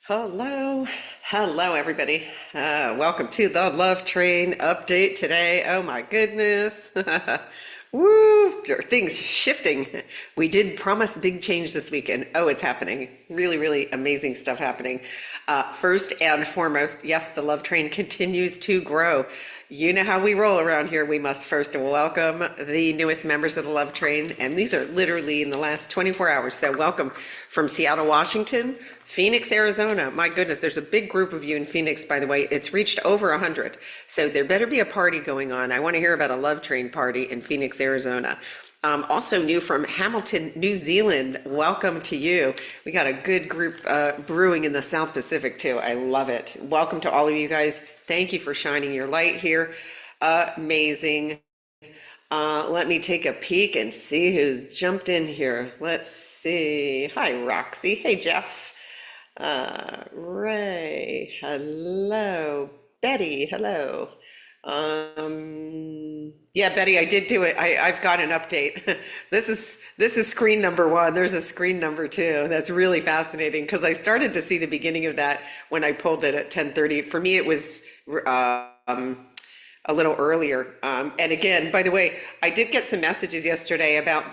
Hello, everybody. Welcome to the Love Train update today. Oh my goodness. Woo, things shifting. We did promise big change this weekend. Oh, it's happening. Really, really amazing stuff happening. First and foremost, yes, the Love Train continues to grow. You know how we roll around here. We must first welcome the newest members of the Love Train, and these are literally in the last 24 hours. So welcome from Seattle, Washington, Phoenix, Arizona. My goodness, there's a big group of you in Phoenix, by the way. It's reached over 100. So there better be a party going on. I want to hear about a Love Train party in Phoenix, Arizona. Also new from Hamilton, New Zealand. Welcome to you. We got a good group brewing in the South Pacific too. I love it. Welcome to all of you guys. Thank you for shining your light here. Amazing. Let me take a peek and see who's jumped in here. Let's see. Hi, Roxy. Hey, Jeff. Ray. Hello. Betty. Hello. Yeah, Betty, I did do it. I've got an update. This is screen number one. There's a screen number two. That's really fascinating because I started to see the beginning of that when I pulled it at 10:30. For me, it was a little earlier. And again, by the way, I did get some messages yesterday about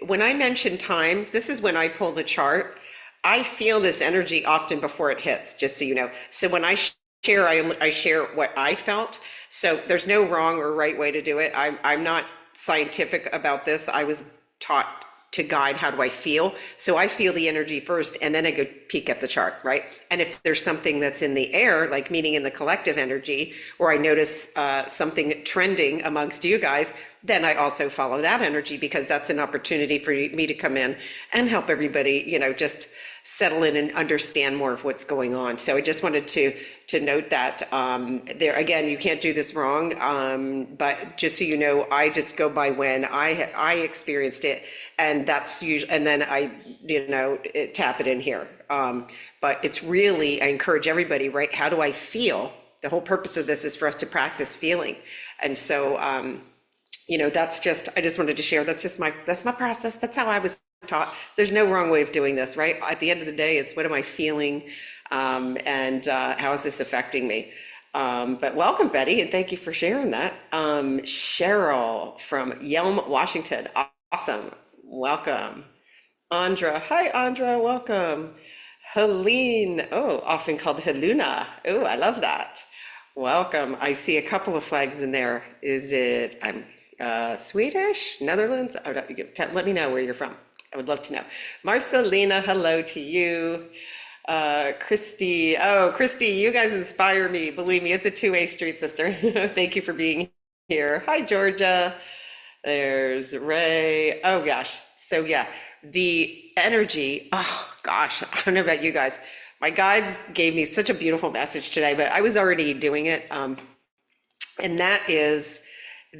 when I mention times, this is when I pull the chart. I feel this energy often before it hits, just so you know. So when I share, I share what I felt. So there's no wrong or right way to do it. I'm not scientific about this. I was taught to guide how do I feel. So I feel the energy first, and then I go peek at the chart, right? And if there's something that's in the air, like meaning in the collective energy, or I notice something trending amongst you guys, then I also follow that energy because that's an opportunity for me to come in and help everybody, just settle in and understand more of what's going on. So I just wanted to note that there again, you can't do this wrong, but just so you know, I just go by when I experienced it, and that's usually, and then I tap it in here. But it's really, I encourage everybody, right? How do I feel? The whole purpose of this is for us to practice feeling, and so that's just, I just wanted to share. That's my process. That's how I was taught. There's no wrong way of doing this, right? At the end of the day, it's what am I feeling, and how is this affecting me? But welcome, Betty, and thank you for sharing that. Cheryl from Yelm, Washington. Awesome. Welcome. Andra. Hi, Andra. Welcome. Helene. Oh, often called Heluna. Oh, I love that. Welcome. I see a couple of flags in there. Is it, I'm Swedish, Netherlands? Oh, let me know where you're from. I would love to know. Marcelina, hello to you. Christy, oh, Christy, you guys inspire me. Believe me, it's a two-way street, sister. Thank you for being here. Hi, Georgia. There's Ray. Oh, gosh. So, yeah, the energy. Oh, gosh. I don't know about you guys. My guides gave me such a beautiful message today, but I was already doing it. And that is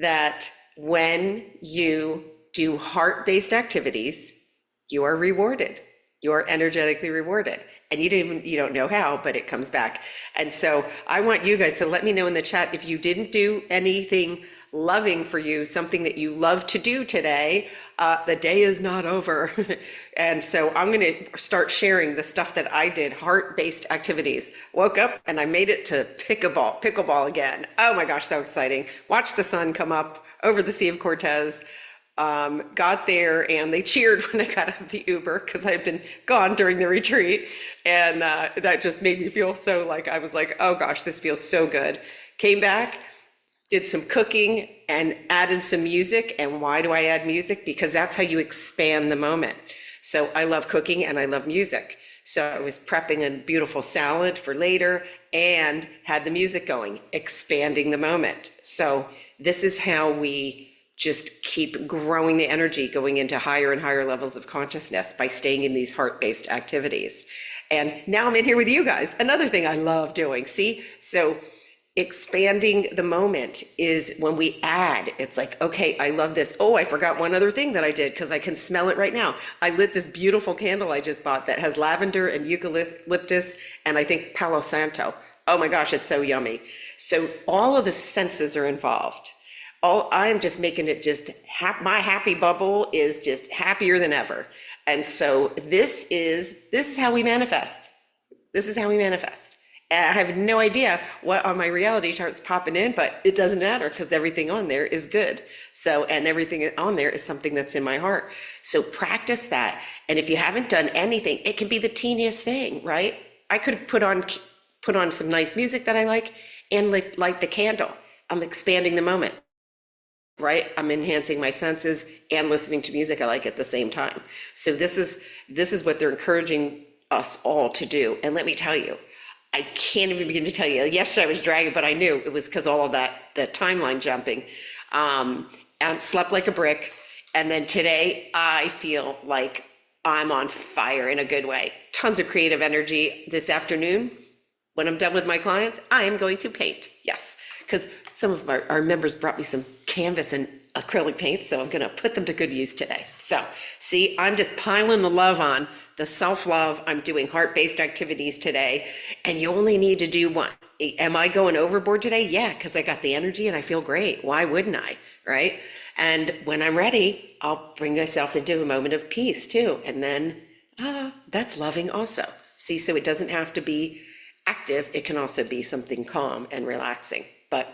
that when you do heart-based activities, you are rewarded. You are energetically rewarded. And you don't know how, but it comes back. And so I want you guys to let me know in the chat if you didn't do anything loving for you, something that you love to do today. The day is not over. And so I'm going to start sharing the stuff that I did, heart-based activities. Woke up and I made it to pickleball again. Oh my gosh, so exciting. Watch the sun come up over the Sea of Cortez. Got there and they cheered when I got out of the Uber because I had been gone during the retreat. And that just made me feel so like, I was like, oh gosh, this feels so good. Came back, did some cooking and added some music. And why do I add music? Because that's how you expand the moment. So I love cooking and I love music. So I was prepping a beautiful salad for later and had the music going, expanding the moment. So this is how we just keep growing the energy, going into higher and higher levels of consciousness by staying in these heart-based activities. And now I'm in here with you guys. Another thing I love doing, see? So expanding the moment is when we add, it's like, okay, I love this. Oh, I forgot one other thing that I did because I can smell it right now. I lit this beautiful candle I just bought that has lavender and eucalyptus and I think Palo Santo. Oh my gosh, it's so yummy. So all of the senses are involved. I'm just making it just my happy bubble is just happier than ever. And so this is how we manifest. This is how we manifest. And I have no idea what on my reality chart's popping in, but it doesn't matter because everything on there is good. So, and everything on there is something that's in my heart. So practice that. And if you haven't done anything, it can be the teeniest thing, right? I could have put on some nice music that I like and light the candle. I'm expanding the moment, right? I'm enhancing my senses and listening to music I like at the same time. So this is what they're encouraging us all to do. And let me tell you, I can't even begin to tell you. Yesterday I was dragging, but I knew it was because all of the timeline jumping, and slept like a brick. And then today I feel like I'm on fire in a good way. Tons of creative energy this afternoon. When I'm done with my clients, I am going to paint. Yes, because some of our members brought me some canvas and acrylic paint, so I'm going to put them to good use today. So see, I'm just piling the love on, the self-love. I'm doing heart-based activities today, and you only need to do one. Am I going overboard today? Yeah, because I got the energy and I feel great. Why wouldn't I, right? And when I'm ready, I'll bring myself into a moment of peace too. And then that's loving also. See, so it doesn't have to be active. It can also be something calm and relaxing. But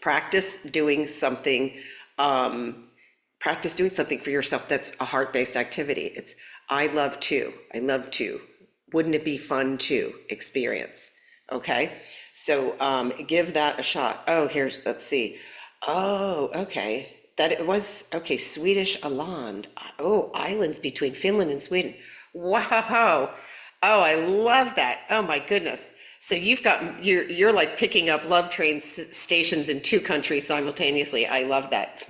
practice doing something, for yourself that's a heart-based activity. It's I love to. Wouldn't it be fun to experience? Okay, so give that a shot. Oh, let's see. Oh, okay. That it was, okay, Swedish Åland. Oh, islands between Finland and Sweden. Wow. Oh, I love that. Oh my goodness. So you're like picking up love train stations in two countries simultaneously. I love that.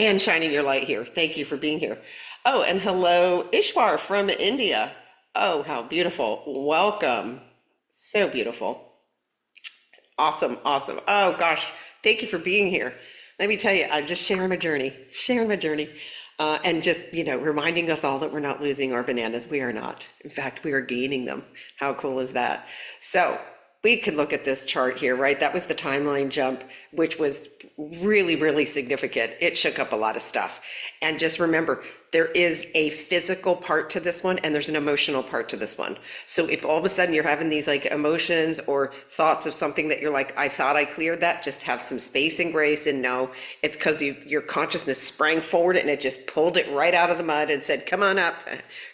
And shining your light here. Thank you for being here. Oh, and hello, Ishwar from India. Oh, how beautiful. Welcome. So beautiful. Awesome, awesome. Oh gosh, thank you for being here. Let me tell you, I'm just sharing my journey, and just, reminding us all that we're not losing our bananas. We are not. In fact, we are gaining them. How cool is that? So we could look at this chart here, right? That was the timeline jump, which was really, really significant. It shook up a lot of stuff. And just remember, there is a physical part to this one and there's an emotional part to this one. So if all of a sudden you're having these like emotions or thoughts of something that you're like, I thought I cleared that, just have some space and grace and know it's because your consciousness sprang forward and it just pulled it right out of the mud and said, come on up,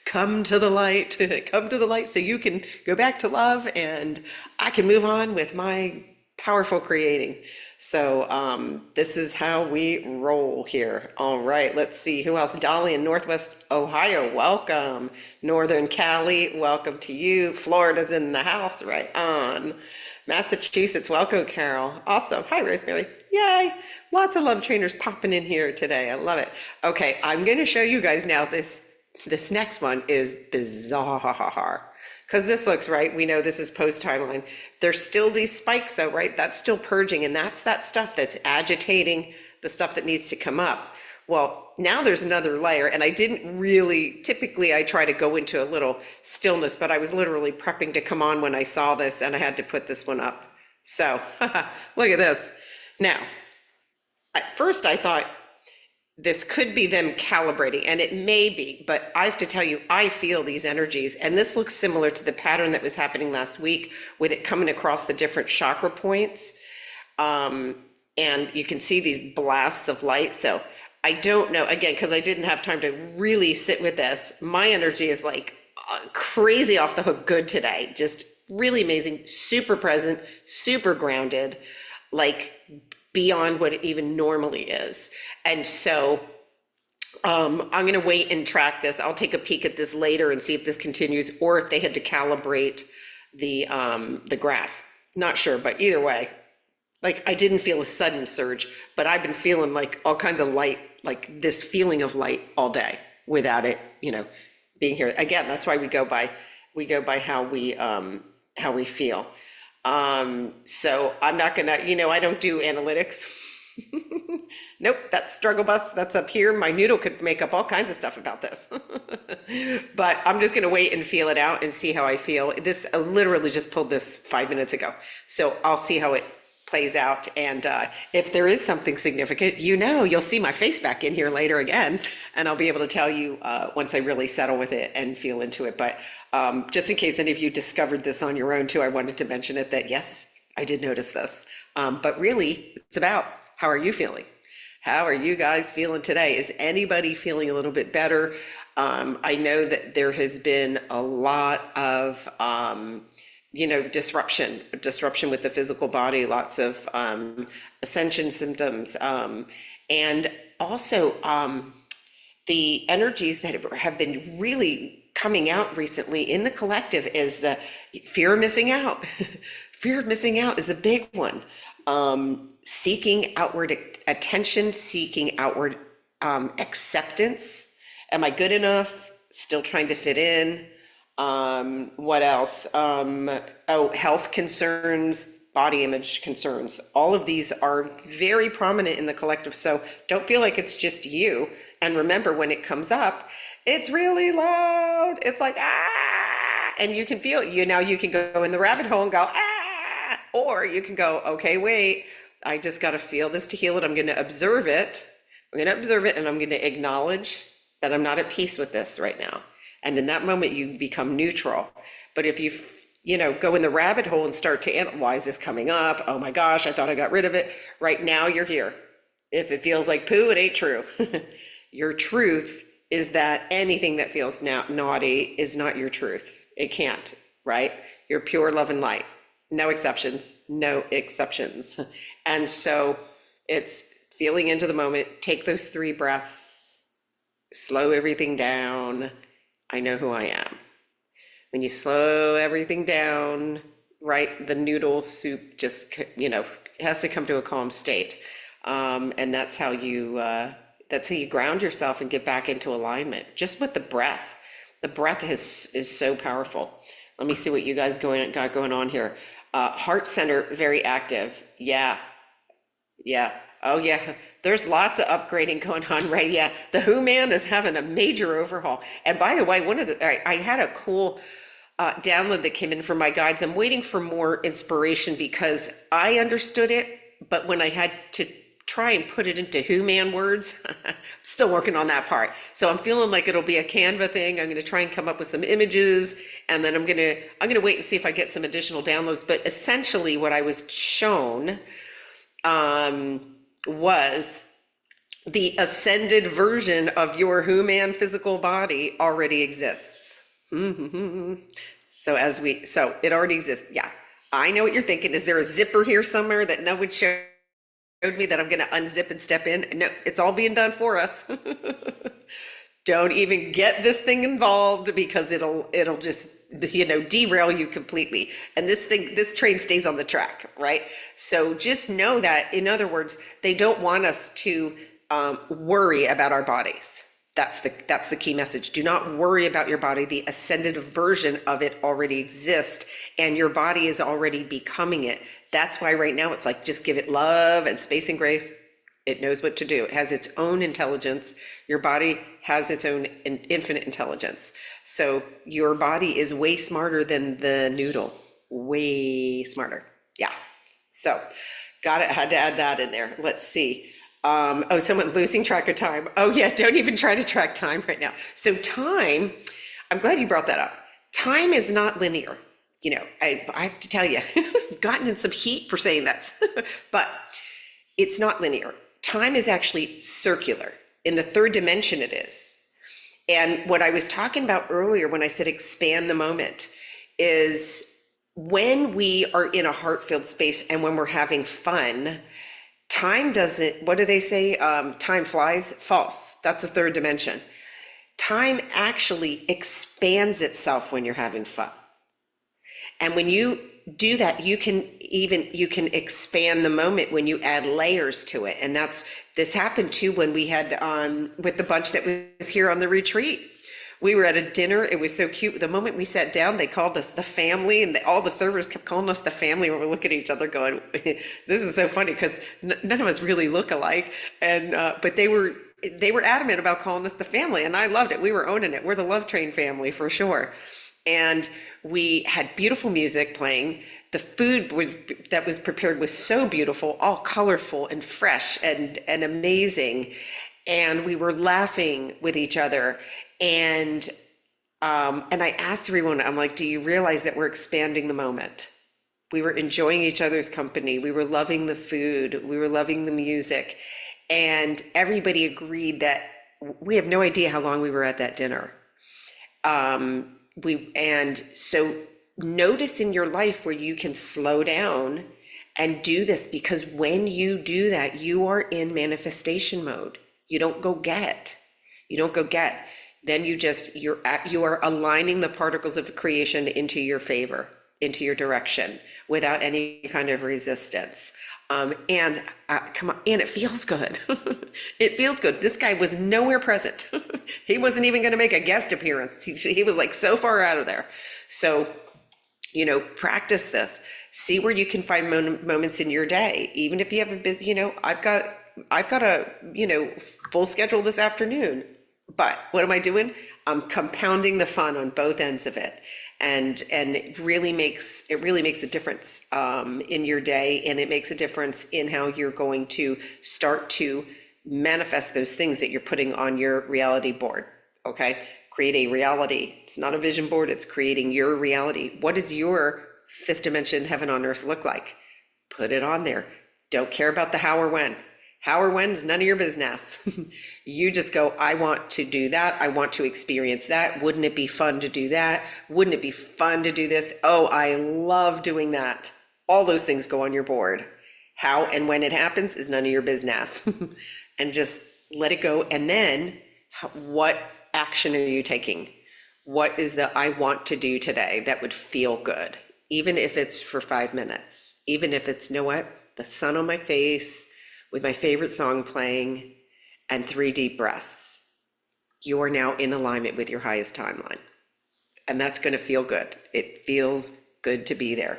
come to the light, come to the light so you can go back to love and I can move on with my powerful creating. So this is how we roll here. All right, let's see who else. Dolly in Northwest Ohio, welcome. Northern Cali, welcome to you. Florida's in the house, right on. Massachusetts, welcome, Carol. Awesome. Hi, Rosemary. Yay. Lots of love trainers popping in here today. I love it. Okay, I'm going to show you guys now this next one is bizarre. Because this looks right, we know this is post timeline. There's still these spikes though, right? That's still purging, and that's that stuff that's agitating the stuff that needs to come up. Well, now there's another layer, and I didn't really, typically I try to go into a little stillness, but I was literally prepping to come on when I saw this, and I had to put this one up. So, look at this. Now, at first I thought, this could be them calibrating, and it may be, but I have to tell you, I feel these energies, and this looks similar to the pattern that was happening last week with it coming across the different chakra points. And you can see these blasts of light. So I don't know, again, because I didn't have time to really sit with this. My energy is like crazy off the hook good today. Just really amazing, super present, super grounded, like beyond what it even normally is. And so I'm going to wait and track this. I'll take a peek at this later and see if this continues or if they had to calibrate the graph. Not sure, but either way, like I didn't feel a sudden surge, but I've been feeling like all kinds of light, like this feeling of light all day without it, being here. Again, that's why we go by how we feel. So I'm not gonna, I don't do analytics. Nope, that's struggle bus, that's up here. My noodle could make up all kinds of stuff about this. But I'm just gonna wait and feel it out and see how I feel. This, I literally just pulled this 5 minutes ago. So I'll see how it plays out. And if there is something significant, you'll see my face back in here later again, and I'll be able to tell you once I really settle with it and feel into it. But just in case any of you discovered this on your own too, I wanted to mention it, that yes, I did notice this. But really, it's about, how are you feeling? How are you guys feeling today? Is anybody feeling a little bit better? I know that there has been a lot of disruption with the physical body, lots of ascension symptoms, and also the energies that have been really coming out recently in the collective is the fear of missing out. Fear of missing out is a big one. Seeking outward attention, seeking outward acceptance. Am I good enough? Still trying to fit in. What else? Health concerns, body image concerns. All of these are very prominent in the collective. So don't feel like it's just you. And remember, when it comes up, it's really loud. It's like, ah, and you can feel, you can go in the rabbit hole and go, ah, or you can go, okay, wait, I just got to feel this to heal it. I'm going to observe it. I'm going to observe it, and I'm going to acknowledge that I'm not at peace with this right now. And in that moment, you become neutral. But if you, go in the rabbit hole and start to analyze, why is this coming up? Oh my gosh, I thought I got rid of it. Right now, you're here. If it feels like poo, it ain't true. Your truth is that anything that feels naughty is not your truth. It can't, right? You're pure love and light. No exceptions, no exceptions. And so it's feeling into the moment. Take those 3 breaths, slow everything down. I know who I am. When you slow everything down, right, the noodle soup just, has to come to a calm state. And that's how you ground yourself and get back into alignment, just with the breath. The breath is so powerful. Let me see what you guys got going on here. Heart center, very active. Yeah. Oh yeah, there's lots of upgrading going on, right? Yeah, the Who Man is having a major overhaul. And by the way, I had a cool download that came in from my guides. I'm waiting for more inspiration because I understood it, but when I had to try and put it into Who Man words, I'm still working on that part. So I'm feeling like it'll be a Canva thing. I'm going to try and come up with some images, and then I'm going to wait and see if I get some additional downloads. But essentially, what I was shown was the ascended version of your Who Man physical body already exists. So it already exists. Yeah, I know what you're thinking. Is there a zipper here somewhere that no one showed me that I'm going to unzip and step in? No, it's all being done for us. Don't even get this thing involved, because it'll just derail you completely. And this train stays on the track, right? So just know that, in other words, they don't want us to worry about our bodies. That's the key message. Do not worry about your body. The ascended version of it already exists, and your body is already becoming it. That's why right now it's like, just give it love and space and grace. It knows what to do. It has its own intelligence. Your body has its own infinite intelligence. So your body is way smarter than the noodle. Way smarter. Yeah. So got it. Had to add that in there. Let's see. Someone losing track of time. Oh yeah, don't even try to track time right now. So time, I'm glad you brought that up. Time is not linear. I have to tell you, I've gotten in some heat for saying that, but it's not linear. Time is actually circular. In the 3rd dimension it is. And what I was talking about earlier when I said expand the moment is, when we are in a heart-filled space and when we're having fun, time doesn't, what do they say? Time flies? False. That's the 3rd dimension. Time actually expands itself when you're having fun. And when you do that, you can expand the moment when you add layers to it. And this happened too when we had with the bunch that was here on the retreat. We were at a dinner. It was so cute. The moment we sat down, they called us the family, and all the servers kept calling us the family. And we're looking at each other going, this is so funny, because none of us really look alike. And but they were adamant about calling us the family, and I loved it. We were owning it. We're the Love Train family for sure. And we had beautiful music playing. The food that was prepared was so beautiful, all colorful and fresh and amazing. And we were laughing with each other. And I asked everyone, I'm like, do you realize that we're expanding the moment? We were enjoying each other's company. We were loving the food. We were loving the music. And everybody agreed that we have no idea how long we were at that dinner. And so notice in your life where you can slow down and do this, because when you do that, you are in manifestation mode. You don't go get. You don't go get. Then you are aligning the particles of creation into your favor, into your direction, without any kind of resistance. And come on, and it feels good. It feels good. This guy was nowhere present. He wasn't even going to make a guest appearance. He was like so far out of there. So, practice this. See where you can find moments in your day, even if you have a busy. I've got a full schedule this afternoon. But what am I doing? I'm compounding the fun on both ends of it. And it really makes a difference in your day, and it makes a difference in how you're going to start to manifest those things that you're putting on your reality board. Okay, create a reality. It's not a vision board, it's creating your reality. What does your fifth dimension heaven on earth look like? Put it on there. Don't care about the how or when. How or when's none of your business. You just go, I want to do that. I want to experience that. Wouldn't it be fun to do that? Wouldn't it be fun to do this? Oh, I love doing that. All those things go on your board. How and when it happens is none of your business. And just let it go. And then what action are you taking? What is the I want to do today that would feel good? Even if it's for 5 minutes, even if it's, what? The sun on my face, with my favorite song playing, and 3 deep breaths. You are now in alignment with your highest timeline. And that's going to feel good. It feels good to be there.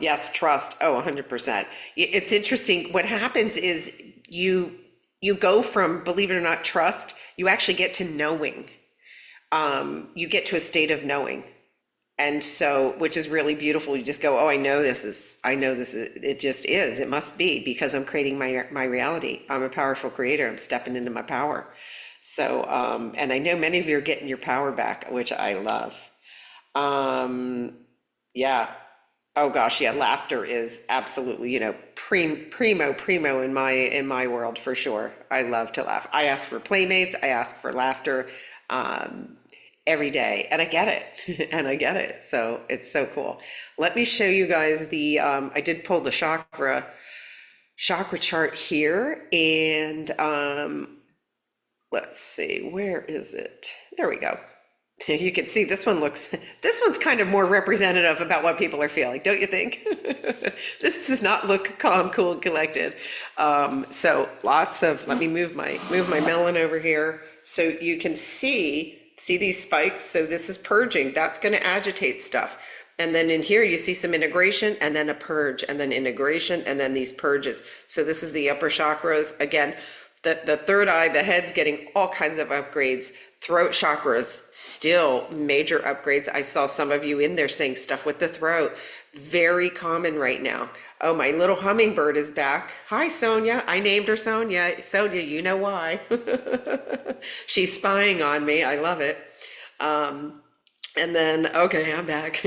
Yes, trust. Oh, 100%. It's interesting. What happens is you go from, believe it or not, trust, you actually get to knowing. You get to a state of knowing. And so, which is really beautiful. You just go, oh, I know this is, it just is, it must be, because I'm creating my reality. I'm a powerful creator. I'm stepping into my power. So, and I know many of you are getting your power back, which I love. Yeah. Oh gosh, yeah. Laughter is absolutely, primo in my world for sure. I love to laugh. I ask for playmates. I ask for laughter. Every day, and I get it. And I get it. So it's so cool. Let me show you guys I did pull the chakra chart here, and let's see, where is it? There we go. You can see this one's kind of more representative about what people are feeling, don't you think? This does not look calm, cool, and collected. So lots of, let me move my melon over here so you can see these spikes. So this is purging. That's going to agitate stuff. And then in here you see some integration, and then a purge, and then integration, and then these purges. So this is the upper chakras. Again, the third eye, the head's getting all kinds of upgrades. Throat chakras, still major upgrades. I saw some of you in there saying stuff with the throat. Very common right now. Oh, my little hummingbird is back. Hi, Sonia. I named her Sonia. Sonia, you know why. She's spying on me. I love it. And then, okay, I'm back.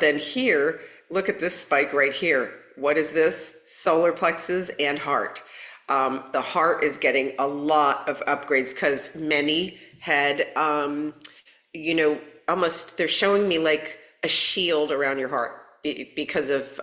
Then here, look at this spike right here. What is this? Solar plexus and heart. The heart is getting a lot of upgrades because many had, almost, they're showing me like a shield around your heart because of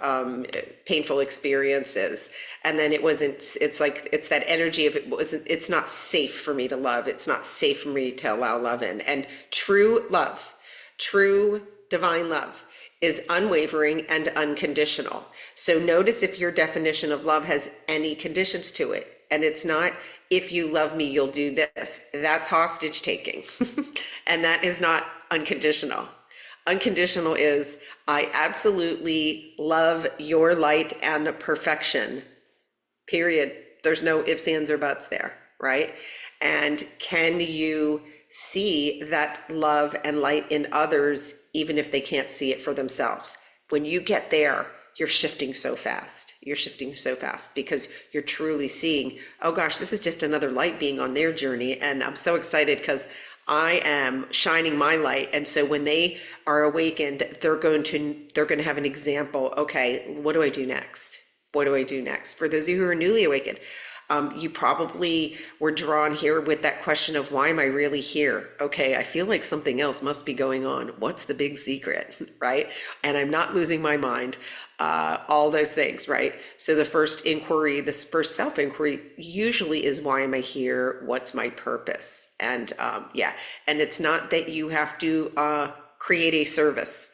painful experiences. And then it's that energy of it's not safe for me to love. It's not safe for me to allow love in. And true love, true divine love is unwavering and unconditional. So notice if your definition of love has any conditions to it. And it's not, if you love me, you'll do this. That's hostage taking. And that is not unconditional. Unconditional is, I absolutely love your light and perfection, period. There's no ifs, ands, or buts there, right? And can you see that love and light in others, even if they can't see it for themselves. When you get there, you're shifting so fast. You're shifting so fast because you're truly seeing, oh gosh, this is just another light being on their journey. And I'm so excited because I am shining my light. And so when they are awakened, they're going to have an example. Okay, what do I do next? What do I do next? For those of you who are newly awakened, you probably were drawn here with that question of, why am I really here? Okay, I feel like something else must be going on. What's the big secret, right? And I'm not losing my mind. All those things, right? So the first inquiry, this first self-inquiry usually is, why am I here? What's my purpose? And yeah, and it's not that you have to create a service.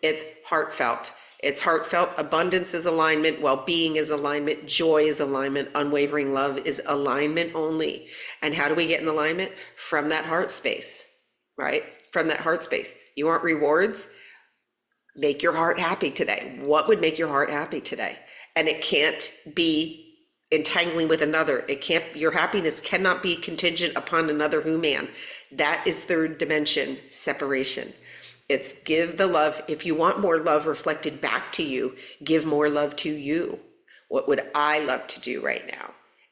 It's heartfelt. It's heartfelt. Abundance is alignment. Well-being is alignment. Joy is alignment. Unwavering love is alignment only. And how do we get in alignment? From that heart space, right? From that heart space. You want rewards? Make your heart happy today. What would make your heart happy today? And it can't be entangling with another. It can't, your happiness cannot be contingent upon another human. That is third dimension separation. It's give the love. If you want more love reflected back to you, give more love to you. What would I love to do right now?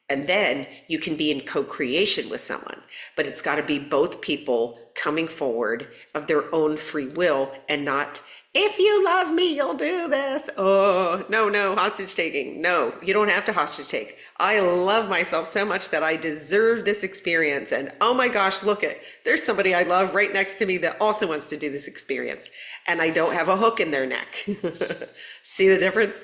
And then you can be in co-creation with someone, but it's got to be both people coming forward of their own free will, and not, if you love me, you'll do this. Oh, no, hostage taking. No, you don't have to hostage take. I love myself so much that I deserve this experience. And oh my gosh, look it, there's somebody I love right next to me that also wants to do this experience. And I don't have a hook in their neck. See the difference?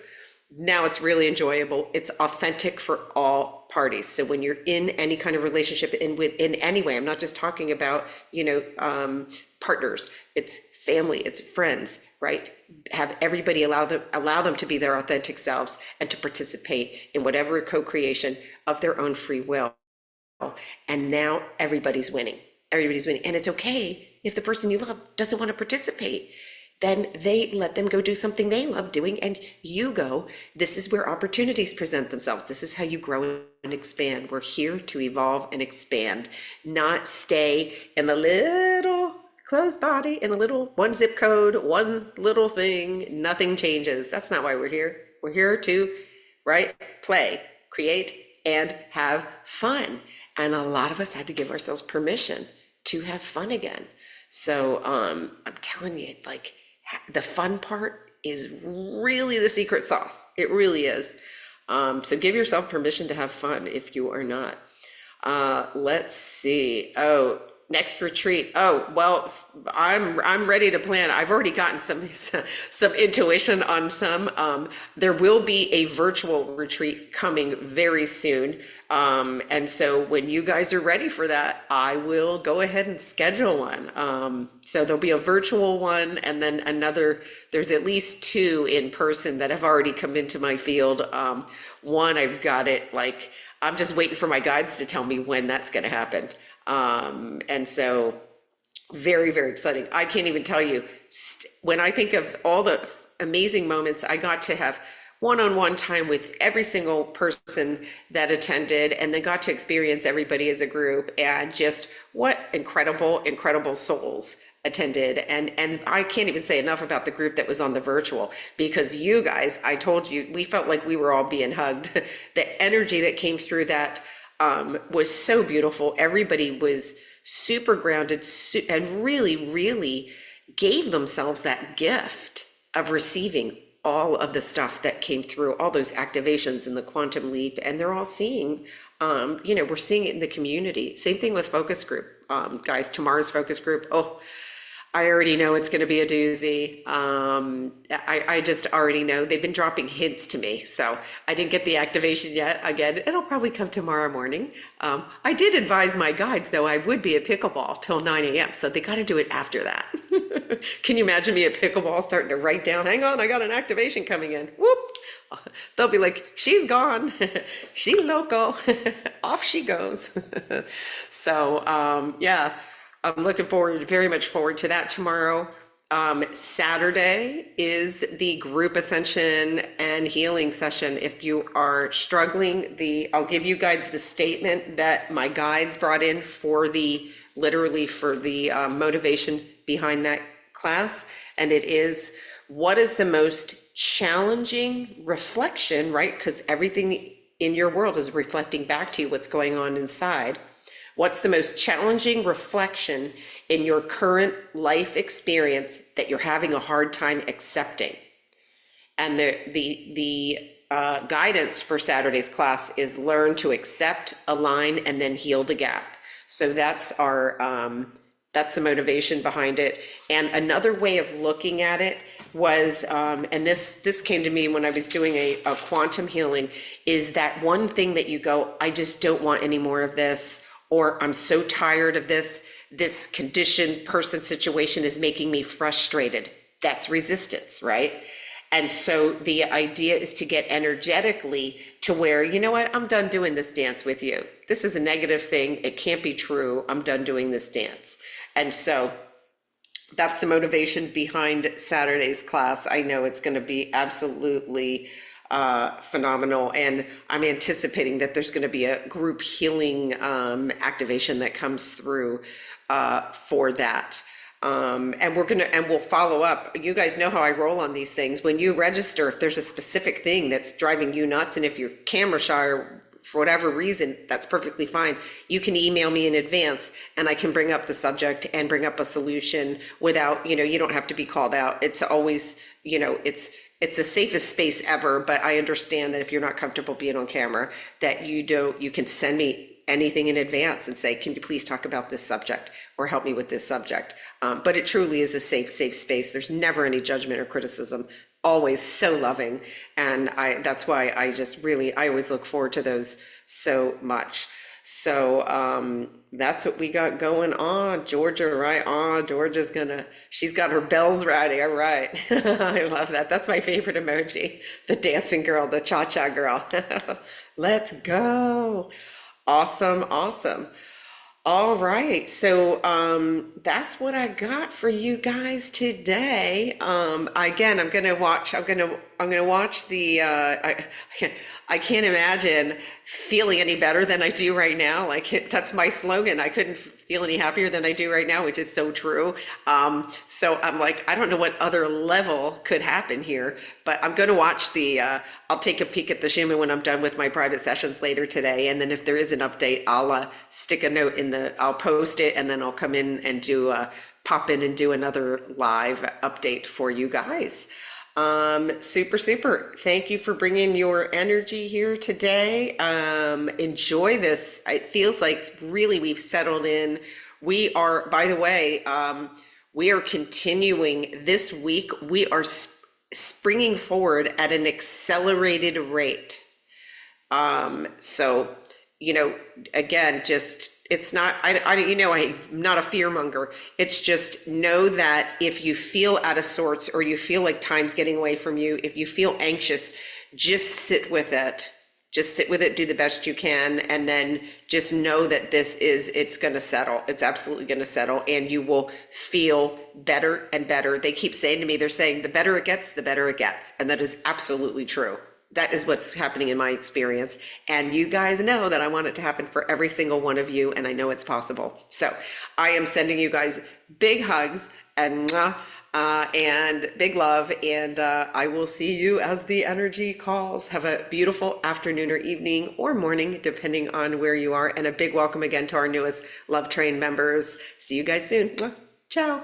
Now it's really enjoyable. It's authentic for all parties. So when you're in any kind of relationship in any way, I'm not just talking about, partners, it's family, it's friends, right? Have everybody allow them to be their authentic selves and to participate in whatever co-creation of their own free will. And now everybody's winning. Everybody's winning. And it's okay if the person you love doesn't want to participate. Then they let them go do something they love doing, and you go. This is where opportunities present themselves. This is how you grow and expand. We're here to evolve and expand, not stay in the little closed body, in a little one zip code, one little thing, nothing changes. That's not why we're here. We're here to, right, play, create, and have fun. And a lot of us had to give ourselves permission to have fun again. So I'm telling you, like, the fun part is really the secret sauce. It really is. So give yourself permission to have fun if you are not. Let's see. Oh, next retreat. Oh, well, I'm ready to plan. I've already gotten some intuition on some. There will be a virtual retreat coming very soon. And so when you guys are ready for that, I will go ahead and schedule one. So there'll be a virtual one, and then there's at least two in person that have already come into my field. One, I've got it, like, I'm just waiting for my guides to tell me when that's going to happen. And so very, very exciting. I can't even tell you, when I think of all the amazing moments I got to have one-on-one time with every single person that attended, and then got to experience everybody as a group, and just what incredible souls attended. And I can't even say enough about the group that was on the virtual, because you guys, I told you, we felt like we were all being hugged. The energy that came through that was so beautiful. Everybody was super grounded and really gave themselves that gift of receiving all of the stuff that came through, all those activations in the quantum leap. And they're all seeing, we're seeing it in the community. Same thing with focus group. Guys, tomorrow's focus group, oh, I already know it's going to be a doozy. I just already know. They've been dropping hints to me, so I didn't get the activation yet. Again, it'll probably come tomorrow morning. I did advise my guides, though, I would be at pickleball till 9 a.m., so they got to do it after that. Can you imagine me at pickleball starting to write down, hang on, I got an activation coming in. Whoop! They'll be like, she's gone. She loco. Off she goes. So, yeah. I'm looking very much forward to that tomorrow. Saturday is the group ascension and healing session. If you are struggling, I'll give you guys the statement that my guides brought in for the literally for the motivation behind that class. And it is, what is the most challenging reflection, right? Because everything in your world is reflecting back to you what's going on inside. What's the most challenging reflection in your current life experience that you're having a hard time accepting? And the guidance for Saturday's class is learn to accept, align, and then heal the gap. So that's that's the motivation behind it. And another way of looking at it was, and this came to me when I was doing a quantum healing, is that one thing that you go, I just don't want any more of this, or I'm so tired of this condition, person, situation is making me frustrated. That's resistance, right? And so the idea is to get energetically to where, you know what, I'm done doing this dance with you. This is a negative thing. It can't be true. I'm done doing this dance. And so that's the motivation behind Saturday's class. I know it's going to be absolutely phenomenal. And I'm anticipating that there's going to be a group healing activation that comes through for that. And we'll follow up. You guys know how I roll on these things. When you register, if there's a specific thing that's driving you nuts, and if you're camera shy or for whatever reason, that's perfectly fine. You can email me in advance and I can bring up the subject and bring up a solution without, you don't have to be called out. It's always, it's the safest space ever, but I understand that if you're not comfortable being on camera, that you can send me anything in advance and say, can you please talk about this subject or help me with this subject? But it truly is a safe space. There's never any judgment or criticism, always so loving. And that's why I always look forward to those so much. So that's what we got going on. Georgia, right on. She's got her bells ready. All right. I love that. That's my favorite emoji. The dancing girl, the cha-cha girl. Let's go. Awesome. All right, so that's what I got for you guys today. Again, I'm gonna watch the. I can't imagine feeling any better than I do right now. Like that's my slogan. I couldn't feel any happier than I do right now, which is so true. So I'm like, I don't know what other level could happen here, but I'm gonna watch I'll take a peek at the Schumann when I'm done with my private sessions later today, and then if there is an update, I'll stick a note I'll post it, and then I'll come in and pop in and do another live update for you guys. Super. Thank you for bringing your energy here today. Enjoy this. It feels like really we've settled in. We are, by the way, we are continuing this week. We are springing forward at an accelerated rate. So, again, it's not, I'm not a fear monger. It's just know that if you feel out of sorts or you feel like time's getting away from you, if you feel anxious, just sit with it. Just sit with it, do the best you can, and then just know that it's going to settle. It's absolutely going to settle, and you will feel better and better. They keep saying to me, they're saying, the better it gets, the better it gets. And that is absolutely true. That is what's happening in my experience. And you guys know that I want it to happen for every single one of you, and I know it's possible. So I am sending you guys big hugs and big love, and I will see you as the energy calls. Have a beautiful afternoon or evening or morning, depending on where you are. And a big welcome again to our newest Love Train members. See you guys soon. Ciao.